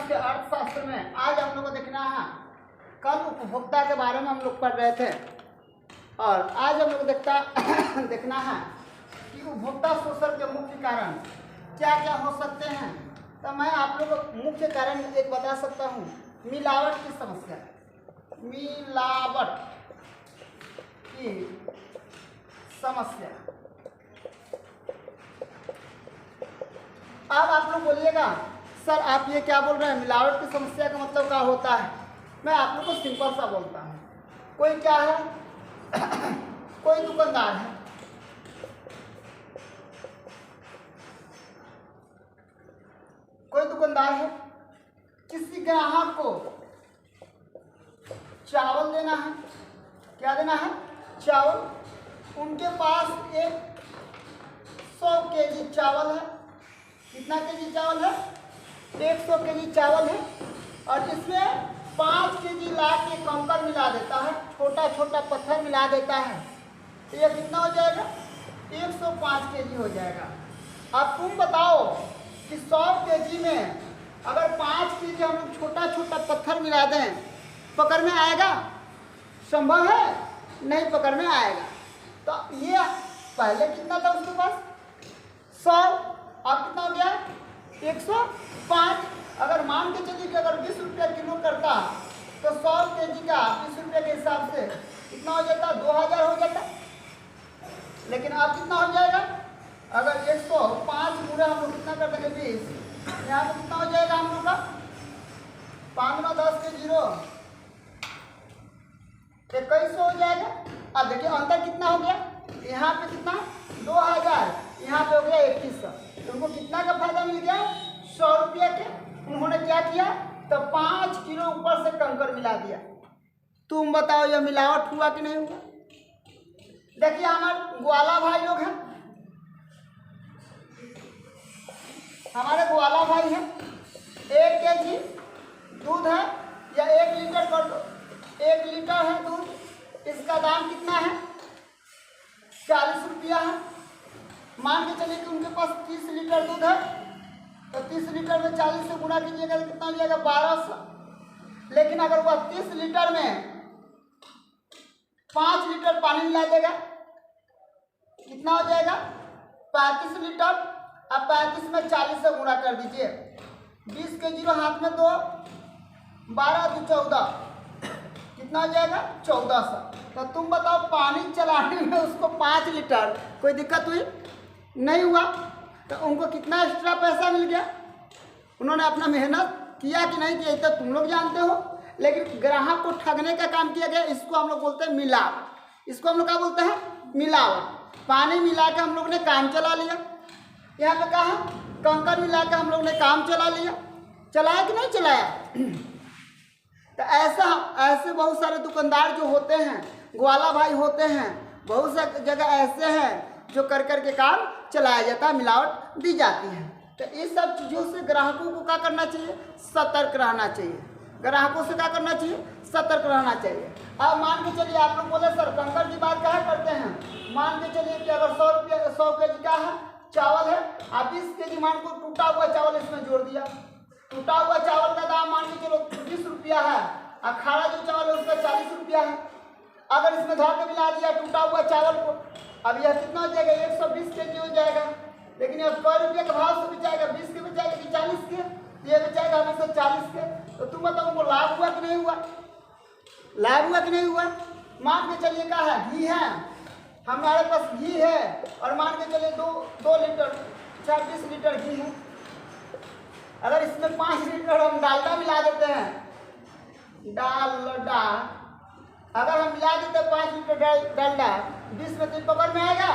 के अर्थशास्त्र में आज हम लोग को देखना है, कल उपभोक्ता के बारे में हम लोग पढ़ रहे थे और आज हम लोग देखना है कि उपभोक्ता शोषण के मुख्य कारण क्या क्या हो सकते हैं। तो मैं आप लोग को मुख्य कारण एक बता सकता हूँ, मिलावट की समस्या। मिलावट की समस्या। अब आप लोग बोलिएगा सर आप ये क्या बोल रहे हैं, मिलावट की समस्या का मतलब क्या होता है। मैं आप लोग को सिंपल सा बोलता हूँ। कोई क्या है कोई दुकानदार है, किसी ग्राहक को चावल देना है। क्या देना है? चावल। उनके पास एक 100 केजी चावल है। कितना केजी चावल है? 100 केजी चावल है और इसमें 5 केजी ला के कंकर मिला देता है, छोटा छोटा पत्थर मिला देता है। तो ये कितना हो जाएगा? 105 केजी हो जाएगा। अब तुम बताओ कि 100 केजी में अगर 5 केजी हम लोग छोटा छोटा पत्थर मिला दें, पकड़ में आएगा? संभव है? नहीं पकड़ में आएगा। तो ये पहले कितना था उसके पास? 100। अब कितना हो गया? 105। अगर मान के चलिए कि अगर 20 रुपया किलो करता तो 100 केजी का 20 रुपये के हिसाब से कितना हो जाता? 2000 हो जाता। लेकिन अब कितना हो जाएगा? अगर 105 पूरा हम लोग कितना कर देंगे? 20। यहाँ पे कितना हो जाएगा हम लोग का? 5 9 10 के 0 2100 हो जाएगा। अब देखिए अंतर कितना हो गया? यहाँ पे कितना? 2000, यहाँ पे हो गया 2100। उनको कितना का फायदा मिल गया? 100 रुपये के। उन्होंने क्या किया? तो 5 किलो ऊपर से कंकर मिला दिया। तुम बताओ ये मिलावट हुआ कि नहीं हुआ? देखिए हमारे ग्वाला भाई लोग हैं, हमारे ग्वाला भाई हैं। 1 केजी दूध है या 1 लीटर कर दो, 1 लीटर है दूध। इसका दाम कितना है? 40 रुपया है। मान के चलिए कि उनके पास 30 लीटर दूध है, तो 30 लीटर में 40 से गुणा कीजिएगा तो कितना हो जाएगा? 1200। लेकिन अगर वह 30 लीटर में 5 लीटर पानी मिला देगा, कितना हो जाएगा? 35 लीटर। अब 35 में 40 से गुणा कर दीजिए। 20 के 0 हाथ में 2, 12 2 14, कितना हो जाएगा? 1400। तो तुम बताओ पानी चलाने में उसको 5 लीटर कोई दिक्कत हुई? नहीं हुआ। तो उनको कितना एक्स्ट्रा पैसा मिल गया? उन्होंने अपना मेहनत किया कि नहीं किया तो तुम लोग जानते हो, लेकिन ग्राहक को ठगने का काम किया गया। इसको हम लोग बोलते हैं मिलावट। इसको हम लोग क्या बोलते हैं? मिलावट। पानी मिला के हम लोग ने काम चला लिया। यहाँ पे कहा है कंकर मिला के हम लोग ने काम चला लिया। चलाया कि नहीं चलाया? तो ऐसे बहुत सारे दुकानदार जो होते हैं, ग्वाला भाई होते हैं, बहुत सा जगह ऐसे हैं जो कर के काम चलाया जाता है, मिलावट दी जाती है। तो इस सब चीज़ों से ग्राहकों को क्या करना चाहिए? सतर्क रहना चाहिए। ग्राहकों से क्या करना चाहिए? सतर्क रहना चाहिए। अब मान के चलिए आप लोग बोले सर कंकर की बात क्या करते हैं। मान के चलिए कि अगर 100 केजी का है चावल है, आप 20 केजी मान को टूटा हुआ चावल इसमें जोड़ दिया। टूटा हुआ चावल का दाम मान के चलो 20 रुपया है और खारा जो चावल है उसका 40 रुपया है। अगर इसमें धो के मिला दिया टूटा हुआ चावल को, अब यह कितना हो जाएगा? 120 केजी हो जाएगा। लेकिन अब 100 रुपये के भाव से बेचाएगा, 20 के बेचाएगा कि 40 के? ये बेचाएगा हमें 40 के। तो तुम बताओ उनको लाभ हुआ कि नहीं हुआ? लाभ हुआ कि नहीं हुआ? मान के चलिए क्या है? घी है, हमारे पास घी है और मान के चलिए 2 लीटर 26 लीटर घी है। अगर इसमें 5 लीटर हम डालडा मिला देते हैं, डालडा अगर हम मिला देते हैं 5 लीटर डालडा, 20 में 3 पकड़ में आएगा।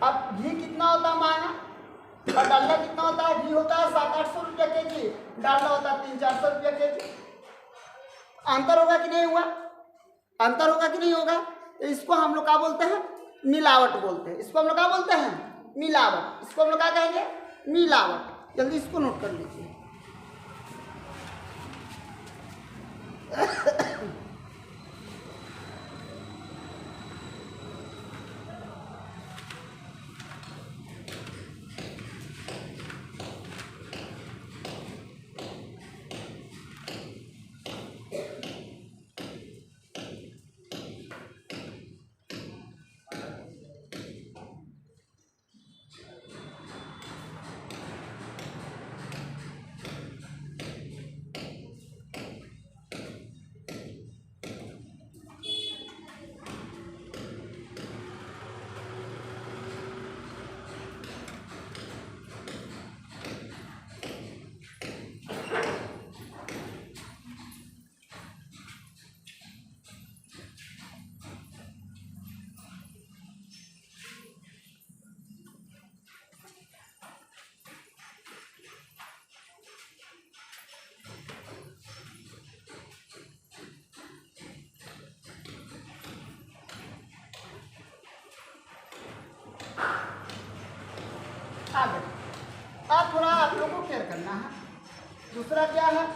अब घी कितना होता है महंगा और डालडा कितना होता है? घी होता है 700-800 रुपया केजी, डालडा होता है 300-400 रुपया केजी। अंतर होगा कि नहीं हुआ? अंतर होगा कि नहीं होगा? इसको हम लोग क्या बोलते हैं? मिलावट बोलते हैं। इसको हम लोग क्या बोलते हैं? मिलावट। इसको हम लोग क्या कहेंगे? मिलावट। जल्दी इसको नोट कर लीजिए। आगे अब थोड़ा आप लोगों को केयर करना है। दूसरा क्या है,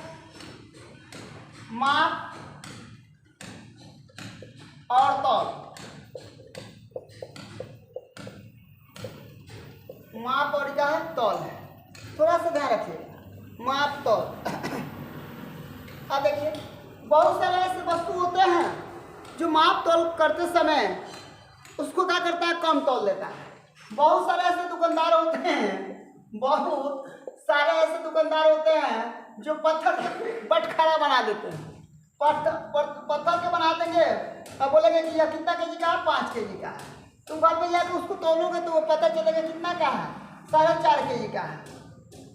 माप और तौल। माप और क्या है, तौल है। थोड़ा सा ध्यान रखिए, माप तौल। अब देखिए बहुत सारे ऐसे वस्तु होते हैं जो माप तौल करते समय उसको क्या करता है, कम तौल देता है। बहुत सारे ऐसे दुकानदार होते हैं, बहुत सारे ऐसे दुकानदार होते हैं जो पत्थर के बटखरा बना देते हैं। पत्थर के बना देंगे और बोलेंगे कि यह कितना केजी का है, 5 केजी का है। तुम घर पे जाकर उसको तौलोगे तो वो पता चलेगा कितना का है, 4.5 केजी का है।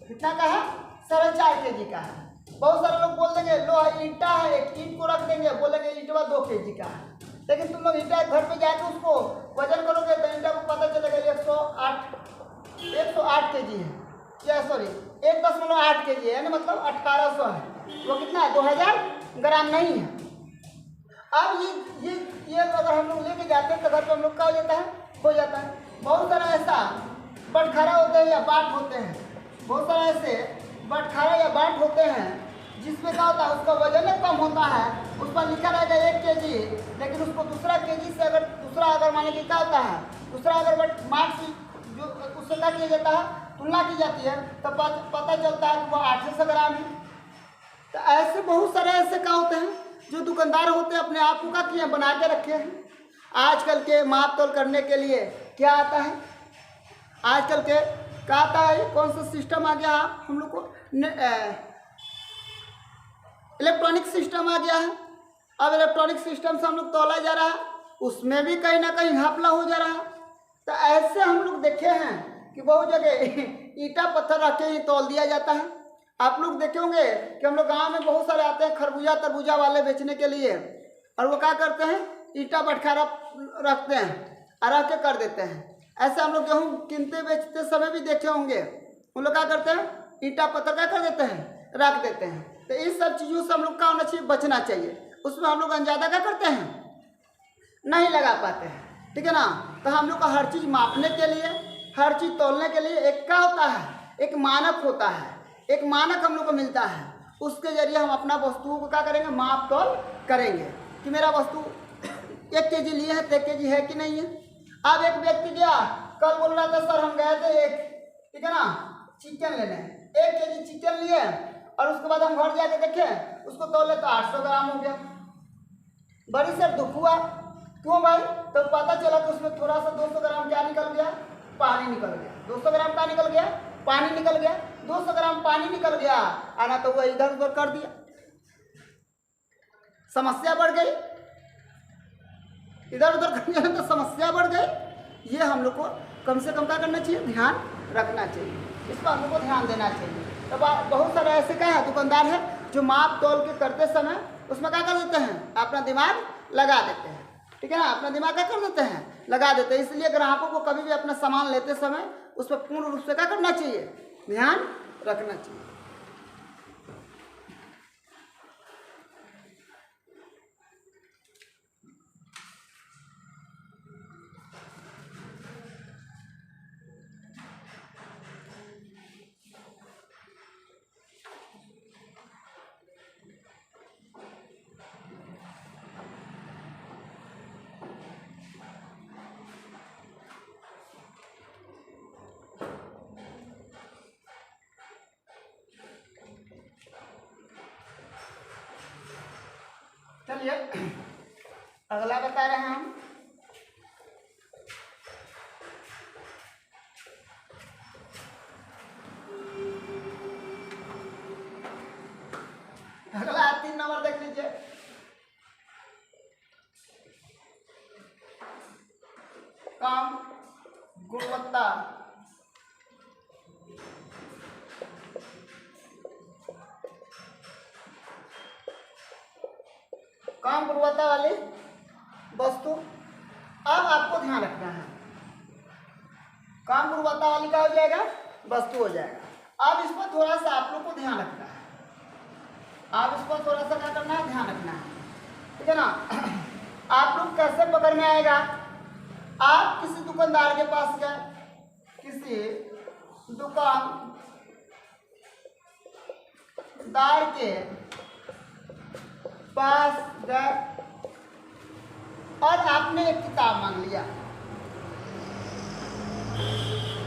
कितना का है, 4.5 केजी का है। बहुत सारे लोग बोल देंगे लो ईंटा है, एक ईंट को रख देंगे, बोलेंगे ईंटवा 2 केजी का है। लेकिन तुम लोग ईंटा घर पे जाकर उसको वजन करोगे तो ईंटा को पता चलेगा 108 केजी है, क्या सॉरी 1.8 केजी है, मतलब 1800 है। वो कितना है, 2000 ग्राम नहीं है। अब ये अगर हम लोग लेके जाते हैं तो घर पे हम लोग का हो जाता है। बहुत सारा ऐसा बटखरा होते हैं या बाट होते हैं, बहुत सारा ऐसे बटखरा या बाट होते हैं जिसमें क्या होता है, उसका वजन कम होता है, उस पर लिखा रहेगा 1 केजी, लेकिन उसको दूसरा केजी से अगर माने कि क्या होता है, दूसरा अगर मार्क जो उससे क्या किया जाता है, तुलना की जाती है, तो पता चलता है कि वो 800 ग्राम है। तो ऐसे बहुत सारे ऐसे क्या होते हैं जो दुकानदार होते हैं अपने आप को क्या किए, बना के रखे हैं। आजकल के माप तोल करने के लिए क्या आता है, आजकल के क्या आता है, कौन सा सिस्टम आ गया हम लोग को, इलेक्ट्रॉनिक सिस्टम आ गया है। अब इलेक्ट्रॉनिक सिस्टम से हम लोग तोला जा रहा है, उसमें भी कहीं ना कहीं घपला हो जा रहा है। तो ऐसे हम लोग देखे हैं कि बहुत जगह ईंटा पत्थर रख के ही तौल दिया जाता है। आप लोग देखे होंगे कि हम लोग गांव में बहुत सारे आते हैं खरबूजा तरबूजा वाले बेचने के लिए, और वो क्या करते हैं, ईंटा बटखारा रखते हैं और रख के कर देते हैं। ऐसे हम लोग गेहूँ किनते बेचते समय भी देखे होंगे, उन लोग क्या करते हैं, ईंटा पत्थर क्या कर देते हैं, रख देते हैं। तो इस सब चीज़ों से हम लोग का होना चाहिए, बचना चाहिए। उसमें हम लोग अंदाजा क्या करते हैं, नहीं लगा पाते हैं, ठीक है ना। तो हम लोग का हर चीज़ मापने के लिए, हर चीज़ तोलने के लिए एक क्या होता है, एक मानक होता है। एक मानक हम लोग को मिलता है, उसके जरिए हम अपना वस्तुओं को क्या करेंगे, माप तोल करेंगे कि मेरा वस्तु 1 केजी लिए है तो 1 केजी है कि नहीं है। अब एक व्यक्ति गया, कल बोल रहा था सर हम गए थे एक, ठीक है ना, चिकन लेने, 1 केजी चिकन लिए और उसके बाद हम घर जाके देखे उसको तोले तो 800 ग्राम हो गया। बड़ी सर दुख हुआ, क्यों भाई, तो पता चला कि उसमें थोड़ा सा 200 ग्राम क्या निकल गया, पानी निकल गया। 200 ग्राम क्या निकल गया, पानी निकल गया। 200 ग्राम पानी निकल गया, आना तो वो इधर उधर कर दिया, समस्या बढ़ गई। इधर उधर करने तो समस्या बढ़ गई। ये हम लोग को कम से कम क्या करना चाहिए, ध्यान रखना चाहिए, इस पर हम लोग को ध्यान देना चाहिए। तो बहुत सारे ऐसे क्या है दुकानदार है जो माप तोल के करते समय उसमें क्या कर देते हैं, अपना दिमाग लगा देते हैं, ठीक है ना, अपना दिमाग क्या कर देते हैं, लगा देते हैं। इसलिए ग्राहकों को कभी भी अपना सामान लेते समय उस पर पूर्ण रूप से क्या करना चाहिए, ध्यान रखना चाहिए। चलिए अगला बता रहे हैं हम, अगला 3 नंबर देख लीजिए। काम गुणवत्ता, कम गुणवत्ता वाली वस्तु। अब आपको ध्यान रखना है, कम गुणवत्ता वाली क्या हो जाएगा, वस्तु हो जाएगा। अब इस पर थोड़ा सा आप लोग को ध्यान रखना है, आप इस पर थोड़ा सा क्या करना है, ध्यान रखना है, ठीक है ना। आप लोग कैसे पकड़ में आएगा, आप किसी दुकानदार के पास गए, किसी दुकानदार के पास गए और आपने एक किताब मांग लिया।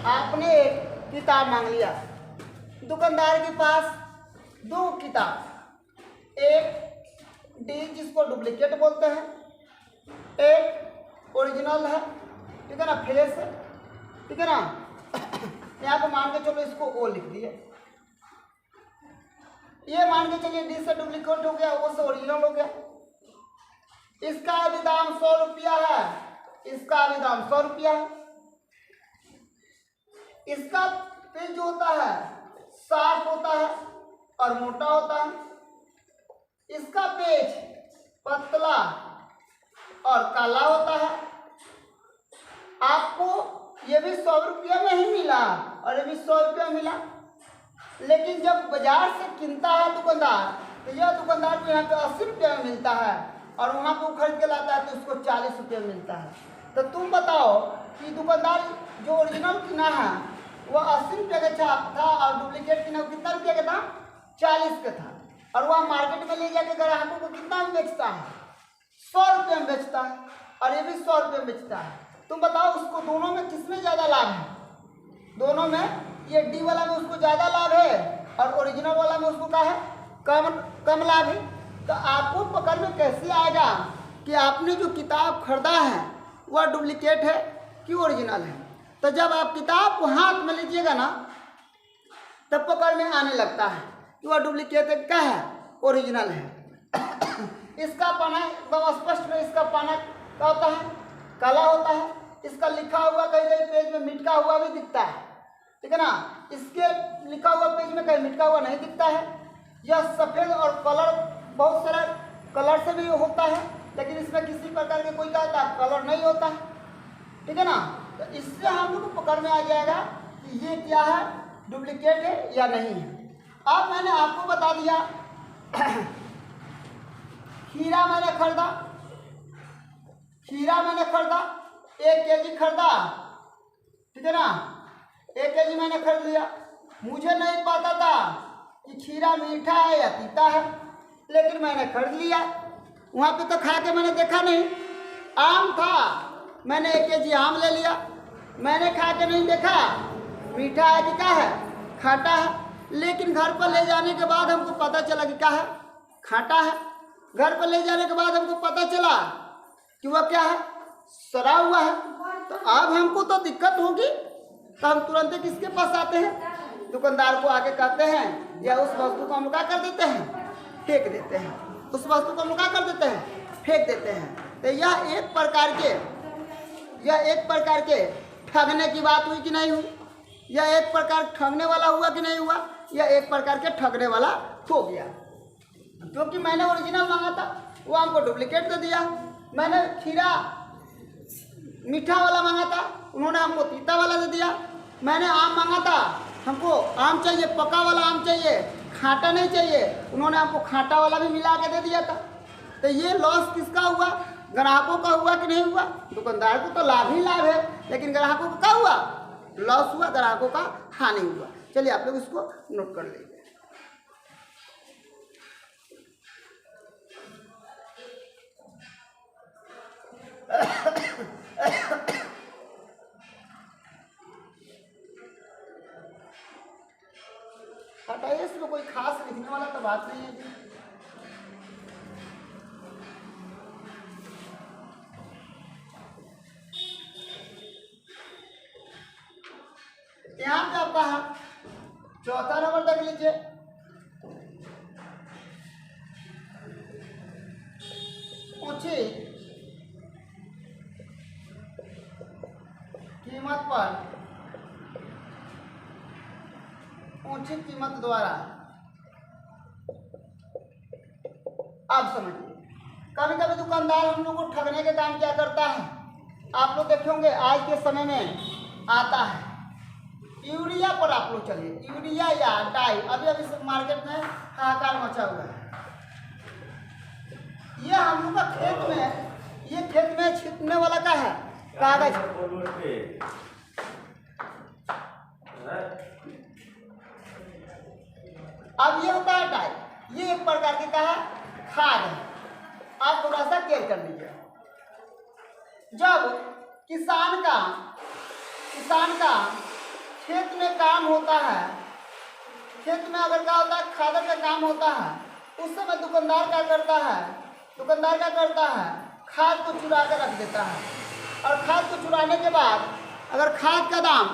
आपने एक किताब मांग लिया। दुकानदार के पास दो किताब, एक डी जिसको डुप्लीकेट बोलते हैं, एक ओरिजिनल है, ठीक है ना, फ्रेश है, ठीक है ना। यहाँ पे मान के चलो इसको ओ लिख दिए। ये मान के चलिए डी से डुप्लीकेट हो गया, ओ से ओरिजिनल हो गया। इसका भी दाम 100 रुपया है, इसका भी दाम 100 रुपया है। इसका पेज जो होता है साफ होता है और मोटा होता है, इसका पेज पतला और काला होता है। आपको ये भी 100 रुपया में ही मिला और ये भी 100 रुपया मिला, लेकिन जब बाजार से किनता है दुकानदार तो यह दुकानदार को यहाँ पे 80 रुपया में मिलता है और वहाँ पे वो खरीद के लाता है तो उसको 40 रुपया मिलता है। तो तुम बताओ कि दुकानदार जो ओरिजिनल किना है वह 80 रुपये का था और डुप्लीकेट किना कितना रुपये का था, 40 का था, और वह मार्केट में ले जाके ग्राहकों को कितना में बेचता है, 100 रुपये में बेचता है और ये भी 100 रुपये में बेचता है। तुम बताओ उसको दोनों में किसमें ज़्यादा लाभ है? दोनों में ये डी वाला में उसको ज़्यादा लाभ है और ओरिजिनल वाला में उसको क्या है, कम लाभ है। तो आपको पकड़ में कैसे आएगा कि आपने जो किताब खरीदा है वह डुप्लीकेट है कि ओरिजिनल है? तो जब आप किताब को हाथ में लीजिएगा ना तब पकड़ में आने लगता है कि वह डुप्लीकेट क्या है, ओरिजिनल है। इसका पन्ना एकदम स्पष्ट में, इसका पन्ना क्या होता है, काला होता है। इसका लिखा हुआ कहीं कहीं पेज में मिटका हुआ भी दिखता है, ठीक है ना। इसके लिखा हुआ पेज में कहीं मिटका हुआ नहीं दिखता है। यह सफ़ेद और कलर बहुत सारा कलर से भी होता है, लेकिन इसमें किसी प्रकार के कोई क्या कलर नहीं होता है, ठीक है ना। तो इससे हम लोग को पकड़ में आ जाएगा कि ये क्या है, डुप्लीकेट है या नहीं है। अब मैंने आपको बता दिया खीरा मैंने खरीदा, 1 केजी खरीदा, ठीक है ना, 1 केजी मैंने खरीद लिया। मुझे नहीं पता था कि खीरा मीठा है या तीता है, लेकिन मैंने खरीद लिया। वहाँ पे तो खा के मैंने देखा नहीं, आम था, मैंने 1 केजी आम ले लिया। मैंने खा के नहीं देखा मीठा है कि क्या है, खाटा है। लेकिन घर पर ले जाने के बाद हमको पता चला कि क्या है, खाटा है। घर पर ले जाने के बाद हमको पता चला कि वह क्या है, सड़ा हुआ है। तो अब हमको तो दिक्कत होगी, तो हम तुरंत किसके पास आते हैं, दुकानदार को आके कहते हैं, या उस वस्तु को हम क्या कर देते हैं, फेंक देते हैं। उस वस्तु को हम क्या कर देते हैं, फेंक देते हैं। तो यह एक प्रकार के ठगने की बात हुई कि नहीं हुई? यह एक प्रकार ठगने वाला हुआ कि नहीं हुआ? यह एक प्रकार के ठगने वाला हो गया, क्योंकि मैंने ओरिजिनल मांगा था, वो हमको डुप्लीकेट दे दिया। मैंने खीरा मीठा वाला मांगा था, उन्होंने हमको तीता वाला दे दिया। मैंने आम मांगा था, हमको आम चाहिए, पका वाला आम चाहिए, खाटा नहीं चाहिए, उन्होंने हमको खाटा वाला भी मिला के दे दिया था। तो ये लॉस किसका हुआ, ग्राहकों का हुआ कि नहीं हुआ? दुकानदार को तो लाभ ही लाभ है, लेकिन ग्राहकों को क्या हुआ, लॉस हुआ, ग्राहकों का हानि हुआ। चलिए आप लोग इसको नोट कर लीजिए। हटाइए, इसमें कोई खास लिखने वाला तो बात नहीं है जी। यहाँ पे आपका है चौथा नंबर देख लीजिए। उचित कीमत पर उचित कीमत द्वारा, आप समझिए, कभी कभी दुकानदार हम लोग को ठगने के काम क्या करता है, आप लोग देखे होंगे आज के समय में आता है यूरिया पर। आप लोग चलिए, यूरिया या डाई अभी अभी मार्केट में हाहाकार मचा हुआ है। ये हम लोग का खेत में, ये खेत में छिटने वाला का है कागज, अब ये होता है डाई, ये एक प्रकार की क्या है, खाद है। आप थोड़ा सा केयर कर लीजिए। जब किसान का खेत में काम होता है, खेत में अगर क्या होता है, खादर का काम होता है, उस समय दुकानदार क्या करता है, खाद को चुरा कर रख देता है। और खाद को चुराने के बाद अगर खाद का दाम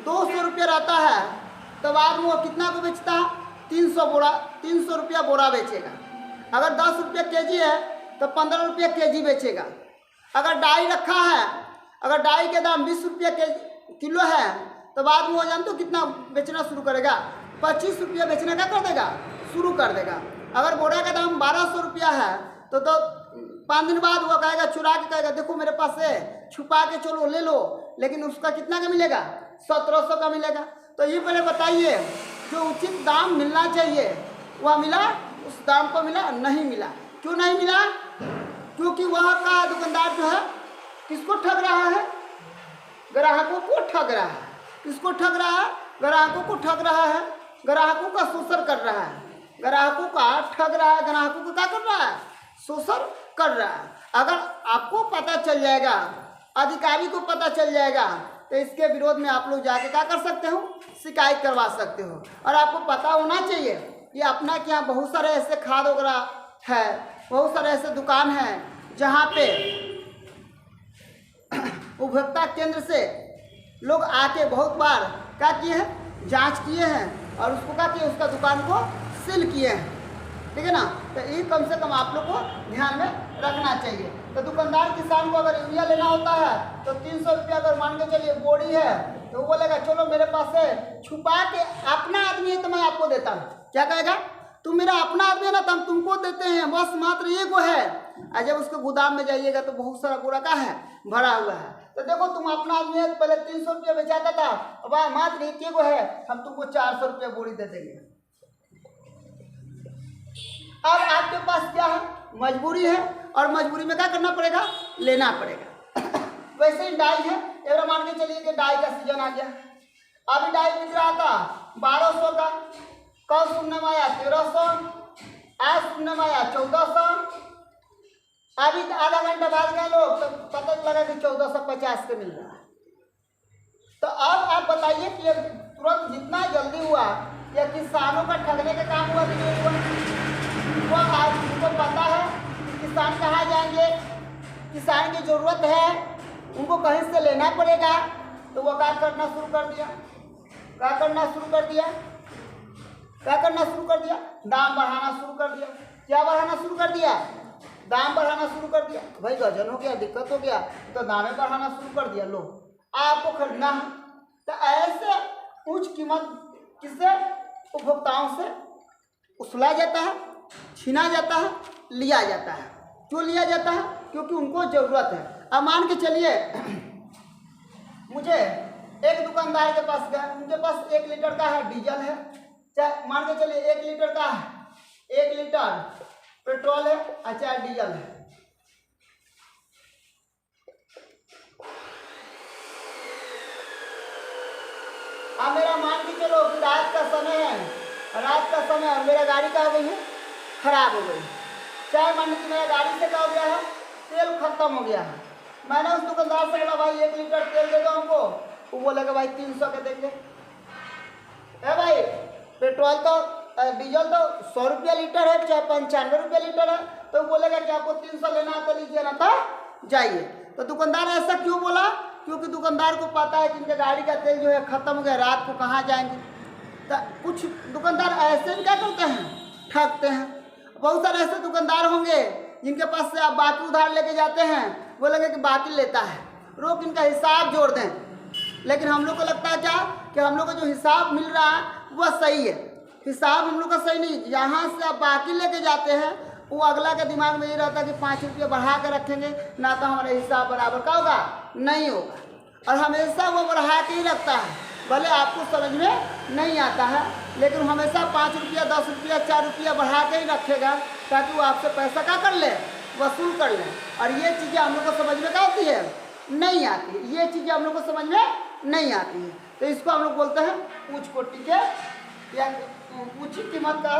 200 रुपये रहता है तो बाद में वो कितना को बेचता है, 300 रुपया बोरा बेचेगा। अगर 10 रुपये केजी है तो 15 रुपये केजी बेचेगा। अगर डाई रखा है, अगर डाई के दाम 20 रुपये किलो है तो बाद में वो जानते हो कितना बेचना शुरू करेगा, 25 रुपया बेचने का कर देगा, शुरू कर देगा। अगर बोरा का दाम 1200 रुपया है तो 5 दिन बाद वो कहेगा, चुरा के कहेगा देखो मेरे पास है, छुपा के चलो ले लो, लेकिन उसका कितना का मिलेगा, 1700 का मिलेगा। तो ये पहले बताइए, जो उचित दाम मिलना चाहिए वह मिला, उस दाम को मिला, नहीं मिला। क्यों नहीं मिला? क्योंकि वह का दुकानदार जो है किसको ठग रहा है, ग्राहकों को ठग रहा है। किसको ठग रहा है? ग्राहकों को ठग रहा है, ग्राहकों का शोषण कर रहा है, ग्राहकों का ठग रहा है, ग्राहकों को क्या कर रहा है, शोषण कर रहा है। अगर आपको पता चल जाएगा, अधिकारी को पता चल जाएगा, तो इसके विरोध में आप लोग जाके क्या कर सकते हो, शिकायत करवा सकते हो। और आपको पता होना चाहिए कि अपना के यहाँ बहुत सारे ऐसे खाद वगैरह है, बहुत सारे ऐसे दुकान हैं जहाँ पे उपभोक्ता केंद्र से लोग आके बहुत बार क्या किए हैं, जांच किए हैं और उसको क्या किए, उसका दुकान को सील किए हैं। ठीक है ना? तो ये कम से कम आप लोग को ध्यान में रखना चाहिए। तो दुकानदार किसान को अगर यूरिया लेना होता है तो 300 रुपया अगर मान के चलिए बोरी है तो वो बोलेगा चलो मेरे पास है, छुपा के अपना आदमी है तो मैं आपको देता हूँ। क्या कहेगा? तुम मेरा अपना आदमी है ना तो हम तुमको देते हैं, बस मात्र ये को है। और जब उसके गोदाम में जाइएगा तो बहुत सारा बोरा का है, भरा हुआ है। तो देखो तुम अपना आदमी है, पहले 300 रुपया बेचाता था, अब मात्र एक को है, हम तुमको 400 रुपया बोरी दे देंगे। अब आपके पास क्या है, मजबूरी है, और मजबूरी में क्या करना पड़ेगा, लेना पड़ेगा। वैसे ही डाई है, एक मान के चलिए कि डाई का सीजन आ गया। अभी डाई बिक रहा था 1200 का, कल सुनने में आया 1300, आज सुनने में आया 1400। अभी आधा घंटा बाद गए लोग तो पता लगा कि 1450 के मिल रहा है। तो अब आप बताइए कि ये तुरंत जितना जल्दी हुआ या किसानों का ठगने का काम हुआ कि वो आज उनको पता है कि किसान कहाँ जाएंगे, किसान की ज़रूरत है, उनको कहीं से लेना पड़ेगा, तो वो क्या करना शुरू कर दिया, क्या करना शुरू कर दिया, दाम बढ़ाना शुरू कर दिया। क्या बढ़ाना शुरू कर दिया? दाम बढ़ाना शुरू कर दिया। भाई गजन हो गया, दिक्कत हो गया, तो दामें बढ़ाना शुरू कर दिया। लो आपको खरीदना है तो ऐसे उच्च कीमत किससे, उपभोक्ताओं से उछला जाता है, छीना जाता है, लिया जाता है। क्यों लिया जाता है? क्योंकि उनको ज़रूरत है। अब मान के चलिए मुझे एक दुकानदार के पास गया, उनके पास 1 लीटर का है डीजल है, चाहे मान के चलिए 1 लीटर का है, 1 लीटर पेट्रोल है और चाहे डीजल है। अब मेरा मान के चलो कि रात का समय है, और मेरा गाड़ी क्या हो गई है, खराब हो गई। चाहे मान लीजिए मेरा गाड़ी से क्या हो गया है, तेल खत्म हो गया है। मैंने उस दुकानदार से बोला भाई 1 लीटर तेल दे दो हमको, वो बोलेगा भाई 300 के देंगे। है भाई, पेट्रोल तो डीजल तो 100 रुपया लीटर है, चाहे 95 रुपया लीटर है, तो बोलेगा कि आपको 300 लेना है तो लीजिए ना, तो जाइए। तो दुकानदार ऐसा क्यों बोला? क्योंकि दुकानदार को पता है कि इनके गाड़ी का तेल जो है खत्म हो गया, रात को कहाँ जाएंगे। तो कुछ दुकानदार ऐसे क्या करते हैं, ठगते हैं। बहुत सारे ऐसे दुकानदार होंगे जिनके पास से आप बाकी उधार लेके जाते हैं, बोलेंगे कि बाकी लेता है, रोक इनका हिसाब जोड़ दें। लेकिन हम लोग को लगता है क्या कि हम लोग को जो हिसाब मिल रहा है वह सही है। हिसाब हम लोग का सही नहीं, यहाँ से आप बाकी लेके जाते हैं, वो अगला के दिमाग में ये रहता है कि 5 रुपये बढ़ा के रखेंगे ना, तो हमारा हिसाब बराबर का होगा, नहीं होगा। और हमेशा वो बढ़ा के ही रखता है, भले आपको समझ में नहीं आता है, लेकिन हमेशा 5 रुपया, 10 रुपया, 4 रुपया बढ़ा के ही रखेगा, ताकि वो आपसे पैसा क्या कर ले, वसूल कर ले। और ये चीज़ें हम लोग को समझ में क्या होती है, नहीं आती है। ये चीज़ें हम लोग को समझ में नहीं आती है, तो इसको हम लोग बोलते हैं उच्च कोटि के या ऊंची कीमत का,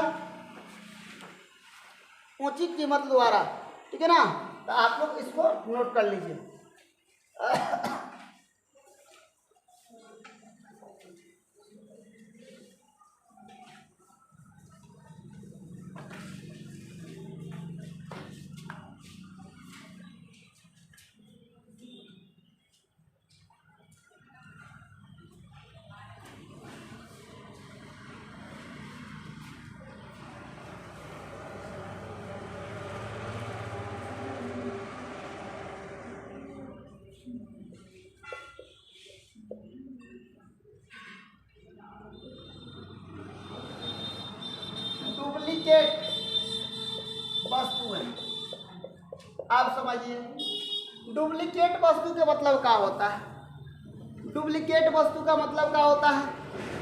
ऊंची कीमत द्वारा, ठीक है ना। तो आप लोग इसको नोट कर लीजिए। डुप्लीकेट वस्तु है, आप समझिए डुप्लीकेट वस्तु के मतलब क्या होता है। डुप्लीकेट वस्तु का मतलब क्या होता है,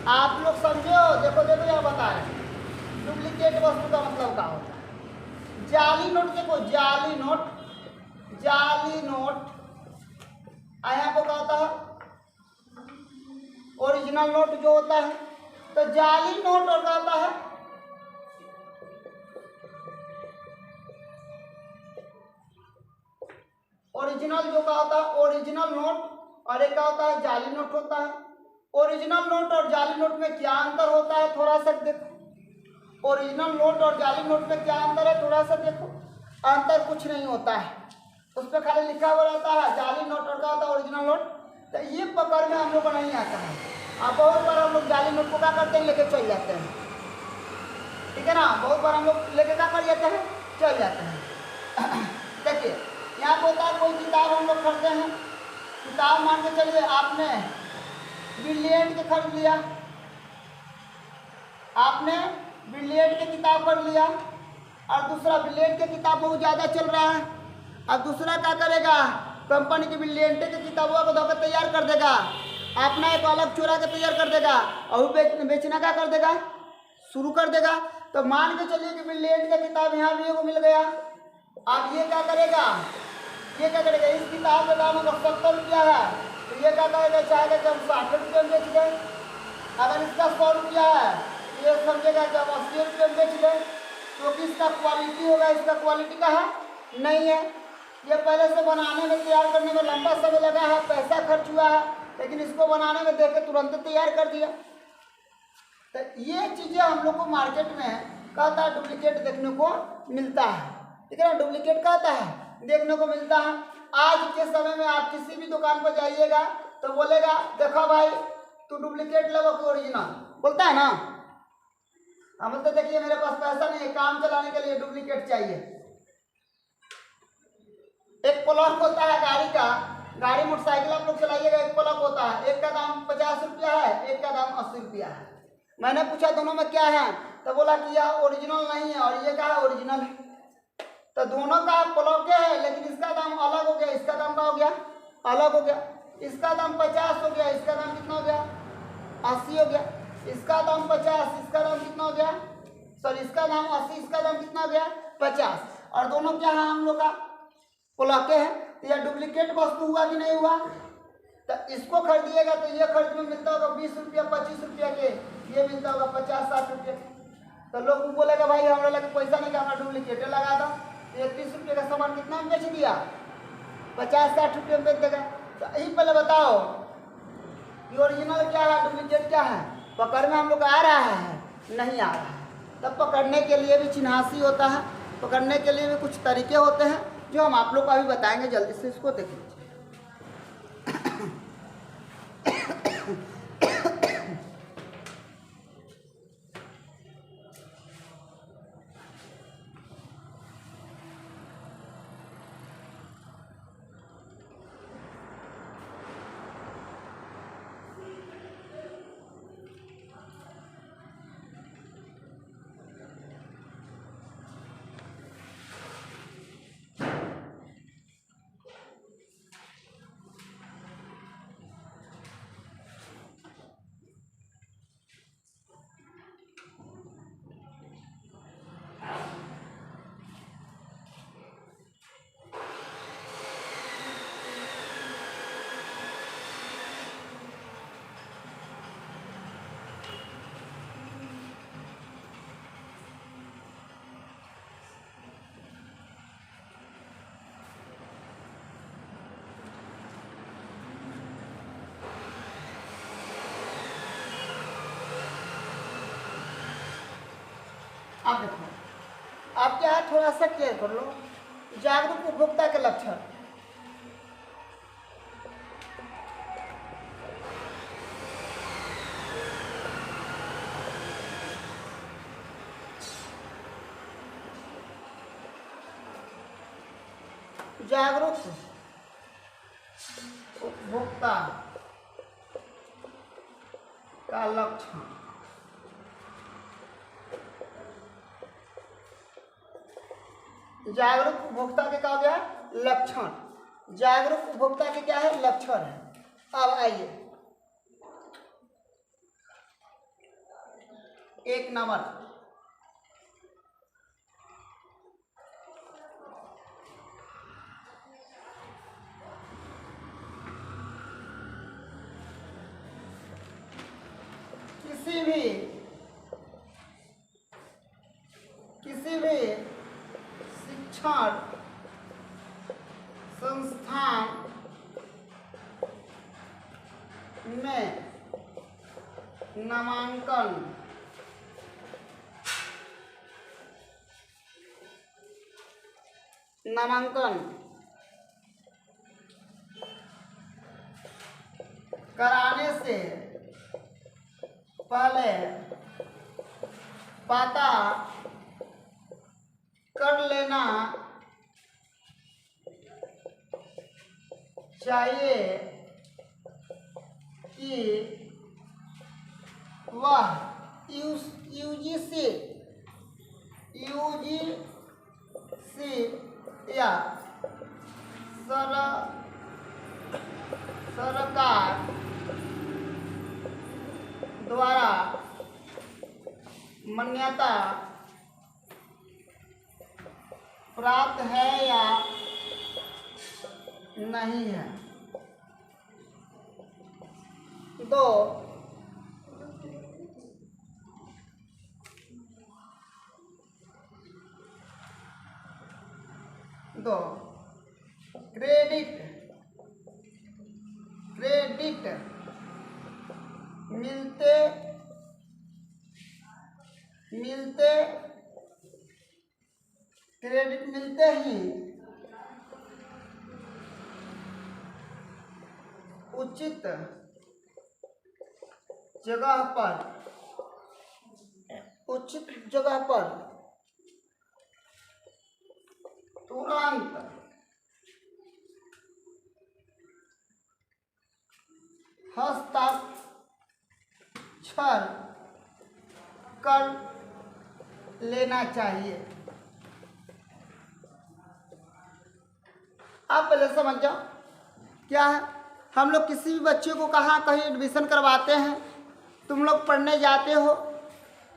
आप लोग समझे हो। देखो देखो यहाँ बता रहे डुप्लीकेट वस्तु का मतलब क्या होता है। जाली नोट, देखो जाली नोट, जाली नोट यहाँ पे क्या होता है, ओरिजिनल नोट जो होता है। तो जाली नोट और क्या होता है, ओरिजिनल जो क्या होता है ओरिजिनल नोट, और एक क्या होता है जाली नोट होता है। ओरिजिनल नोट और जाली नोट में क्या अंतर होता है, थोड़ा सा देखो। ओरिजिनल नोट और जाली नोट में क्या अंतर है, थोड़ा सा देखो। अंतर कुछ नहीं होता है, उस पर खाली लिखा हुआ रहता है जाली नोट और क्या होता है ओरिजिनल नोट। तो ये पकड़ में हम लोग को नहीं आता है। अब बहुत बार हम लोग जाली नोट को क्या करते हैं, लेके चल जाते हैं, ठीक है ना। बहुत बार हम लोग लेके क्या कर जाते हैं, चल जाते हैं। देखिए यहाँ पे होता है, कोई किताब हम लोग खरीदते हैं, किताब मान के चलिए आपने ब्रिलियंट के खरीद लिया, आपने ब्रिलियंट के किताब पढ़ लिया, और दूसरा ब्रिलियंट के किताब बहुत ज़्यादा चल रहा है। अब दूसरा क्या करेगा, कंपनी की ब्रिलियंट के किताबों को धोकर तैयार कर देगा, अपना एक अलग चुरा के तैयार कर देगा, और वो बेचना क्या कर देगा, शुरू कर देगा। तो मान के चलिए कि ब्रिलियंट का किताब यहाँ भी को मिल गया। अब ये क्या करेगा, ये क्या करेगा, इस किताब का दाम अगर 70 रुपया है तो ये क्या करेगा, चाहेगा कि हम 60 रुपये में बेच दें। अगर इसका 100 रुपया है तो ये समझेगा कि हम 80 रुपये में बेच दें, क्योंकि इसका क्वालिटी होगा, इसका क्वालिटी का है नहीं है। ये पहले से बनाने में, तैयार करने में लंबा समय लगा है, पैसा खर्च हुआ है, लेकिन इसको बनाने में देख के तुरंत तैयार कर दिया। तो ये चीज़ें हम लोग को मार्केट में कहता है डुप्लीकेट देखने को मिलता है, ठीक है ना। डुप्लीकेट कहता है देखने को मिलता है। आज के समय में आप किसी भी दुकान पर जाइएगा तो बोलेगा देखो भाई तू डुप्लीकेट लगो कि ओरिजिनल, बोलता है ना। हम बोलते देखिए मेरे पास पैसा नहीं है, काम चलाने के लिए डुप्लीकेट चाहिए। एक प्लग होता है गाड़ी का, गाड़ी मोटरसाइकिल आप लोग चलाइएगा, एक प्लग होता है, एक का दाम 50 रुपया है, एक का दाम 80 रुपया है। मैंने पूछा दोनों में क्या है, तो बोला कि यह ओरिजिनल नहीं है और ये का है ओरिजिनल है। तो दोनों का प्लग है, लेकिन इसका दाम अलग हो गया, इसका दाम क्या हो गया, अलग हो गया। इसका दाम 50 हो गया, इसका दाम कितना हो गया, 80 हो गया। इसका दाम 50, इसका दाम कितना हो गया, सॉरी इसका दाम 80, इसका दाम कितना हो गया 50। और दोनों क्या है हम लोग का प्लग है। तो यह डुप्लीकेट वस्तु हुआ कि नहीं हुआ। तो इसको खरीदिएगा तो ये खरीद में मिलता होगा 20 रुपया 25 रुपया के, ये मिलता होगा 50-60 रुपये। तो लोग बोलेगा भाई हमारे लगे पैसा नहीं, हमारा डुप्लीकेट लगा दो। 30 रुपये का सामान कितना में बेच दिया, 50-60 रुपये में बेच देगा। तो यही पहले बताओ कि ओरिजिनल क्या है, डुप्लीकेट क्या है। पकड़ में हम लोग आ रहा है, नहीं आ रहा है। तब पकड़ने के लिए भी चिन्हासी होता है, पकड़ने के लिए भी कुछ तरीके होते हैं जो हम आप लोग को अभी बताएंगे। जल्दी से इसको देख लीजिए। आप देखो, आप क्या है थोड़ा सा क्लियर कर लो। जागरूक उपभोक्ता के लक्षण, जागरूक उपभोक्ता का लक्षण, जागरूक उपभोक्ता के क्या हो गया लक्षण, जागरूक उपभोक्ता के क्या है लक्षण है। अब आइए 1 नंबर, किसी भी शिक्षण संस्थान में नामांकन कराने से पहले पता कर लेना चाहिए कि वह यूजीसी या सरकार द्वारा मान्यता प्राप्त है या नहीं है। 2 क्रेडिट मिलते ही उचित जगह पर तुरंत हस्ताक्षर कर लेना चाहिए। आप पहले समझ जाओ क्या है। हम लोग किसी भी बच्चे को कहाँ कहीं एडमिशन करवाते हैं, तुम लोग पढ़ने जाते हो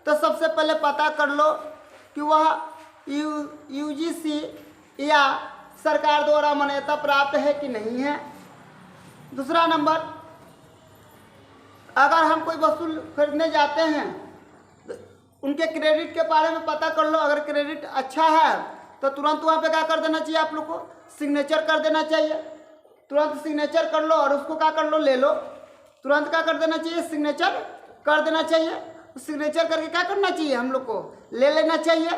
तो सबसे पहले पता कर लो कि वह यूजीसी या सरकार द्वारा मान्यता प्राप्त है कि नहीं है। दूसरा नंबर, अगर हम कोई वस्तु खरीदने जाते हैं तो उनके क्रेडिट के बारे में पता कर लो। अगर क्रेडिट अच्छा है तो तुरंत वहाँ पे क्या कर देना चाहिए, आप लोग को सिग्नेचर कर देना चाहिए। तुरंत सिग्नेचर कर लो और उसको क्या कर लो, ले लो। तुरंत क्या कर देना चाहिए, सिग्नेचर कर देना चाहिए। सिग्नेचर करके क्या करना चाहिए, हम लोग को ले लेना चाहिए।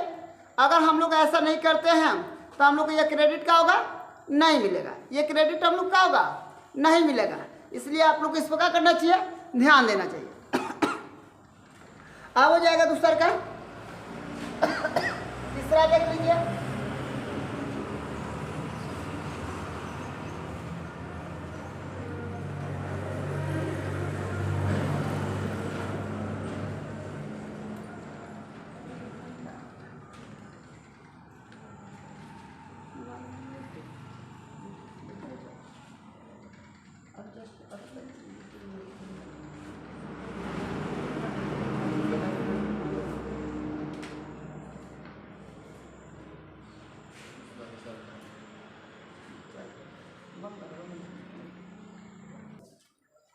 अगर हम लोग ऐसा नहीं करते हैं तो हम लोग को यह क्रेडिट क्या होगा, नहीं मिलेगा। ये क्रेडिट हम लोग का होगा, नहीं मिलेगा। इसलिए आप लोग को इस पर क्या करना चाहिए, ध्यान देना चाहिए। अब हो जाएगा दूसरा का, तीसरा देख लीजिए।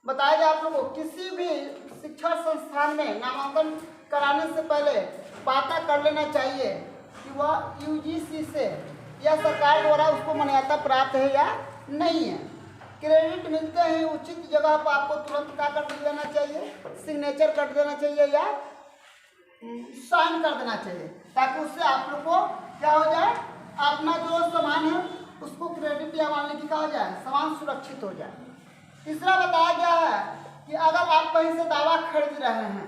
बताया जाए आप लोगों को, किसी भी शिक्षा संस्थान में नामांकन कराने से पहले पता कर लेना चाहिए कि वह यूजीसी से या सरकार द्वारा उसको मान्यता प्राप्त है या नहीं है। क्रेडिट मिलते ही उचित जगह पर आपको तुरंत क्या कर देना चाहिए, सिग्नेचर कर देना चाहिए या साइन कर देना चाहिए। ताकि उससे आप लोग को क्या हो जाए, अपना जो सामान है उसको क्रेडिट या मान लीजिए क्या हो जाए, सामान सुरक्षित हो जाए। तीसरा बताया गया है कि अगर आप कहीं से दावा खरीद रहे हैं,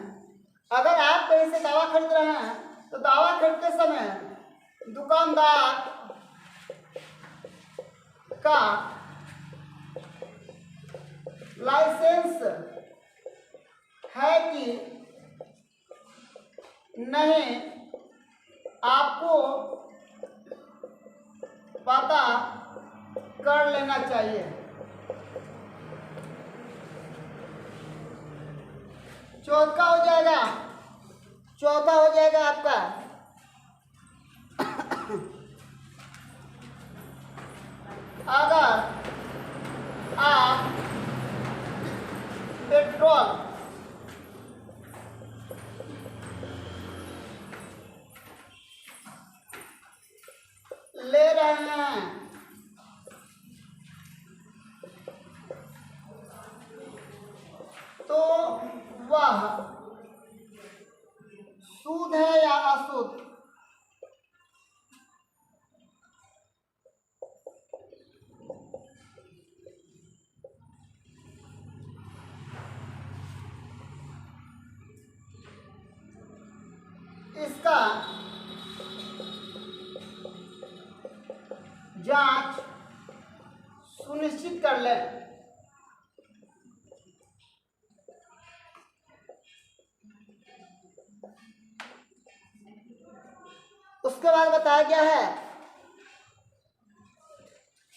अगर आप कहीं से दावा खरीद रहे हैं तो दावा खरीदते समय दुकानदार का लाइसेंस है कि नहीं आपको पता कर लेना चाहिए। चौथा हो जाएगा, चौथा हो जाएगा आपका अगर आप पेट्रोल ले रहे हैं तो वह शुद्ध है या अशुद्ध, इसका जांच सुनिश्चित कर लें। उसके बाद बताया गया है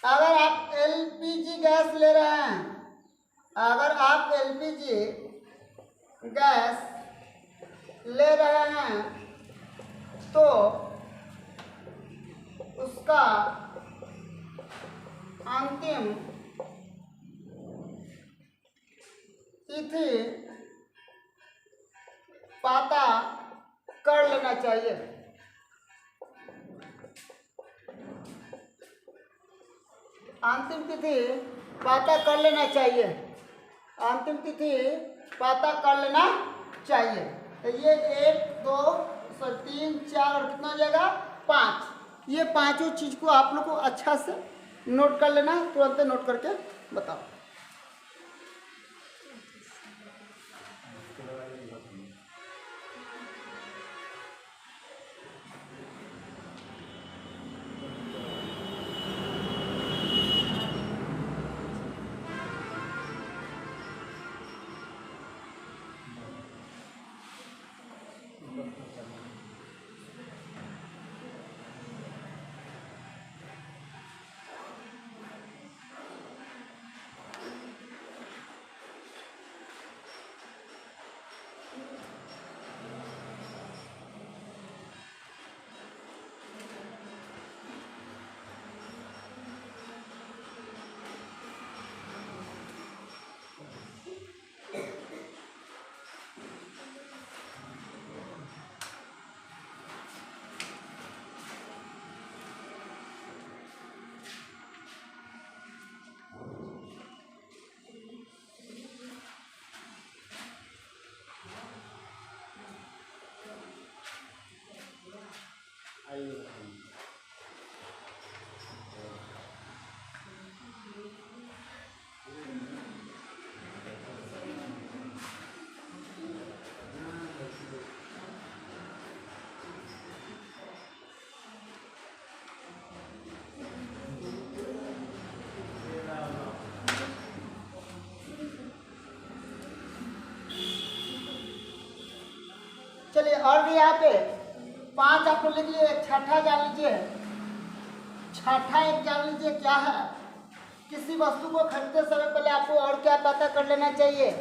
अगर आप एलपीजी गैस ले रहे हैं, अगर आप एलपीजी गैस ले रहे हैं तो उसका अंतिम तिथि पता कर लेना चाहिए। अंतिम तिथि पता कर लेना चाहिए, अंतिम तिथि पता कर लेना चाहिए। तो ये 1 2 3 4 और कितना हो जाएगा 5, ये पांचों चीज़ को आप लोग को अच्छा से नोट कर लेना, तुरंत नोट करके बताओ। चलिए और भी यहाँ पे 5 आपको लिख लिए। छठा जान लीजिए, छठा एक जान लीजिए क्या है, किसी वस्तु को खरीदते समय पहले आपको और क्या पता कर लेना चाहिए।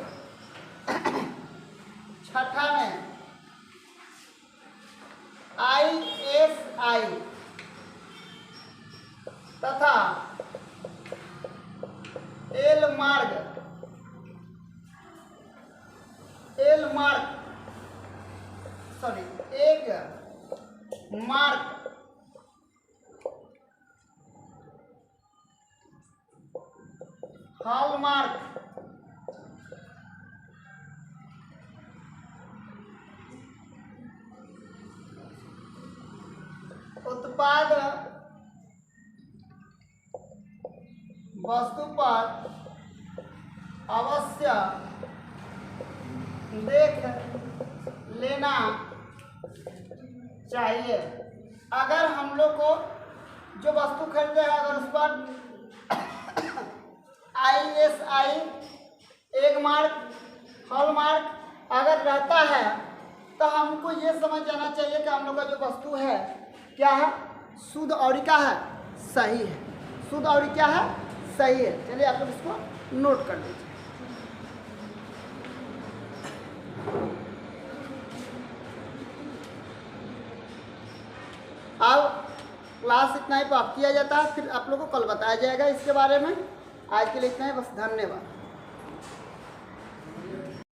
छठा में ISI तथा एल मार्क एक मार्क हॉलमार्क उत्पाद वस्तु पर अवश्य देख लेना चाहिए। अगर हम लोग को जो वस्तु खरीदते हैं अगर उस पर ISI 1 मार्क हॉलमार्क अगर रहता है तो हमको ये समझ जाना चाहिए कि हम लोग का जो वस्तु है क्या है, शुद्ध और क्या है, सही है। शुद्ध और क्या है, सही है। चलिए आप लोग इसको नोट कर लीजिए। अब क्लास इतना ही प्राप्त किया जाता है, फिर आप लोगों को कल बताया जाएगा इसके बारे में। आज के लिए इतना ही, बस धन्यवाद।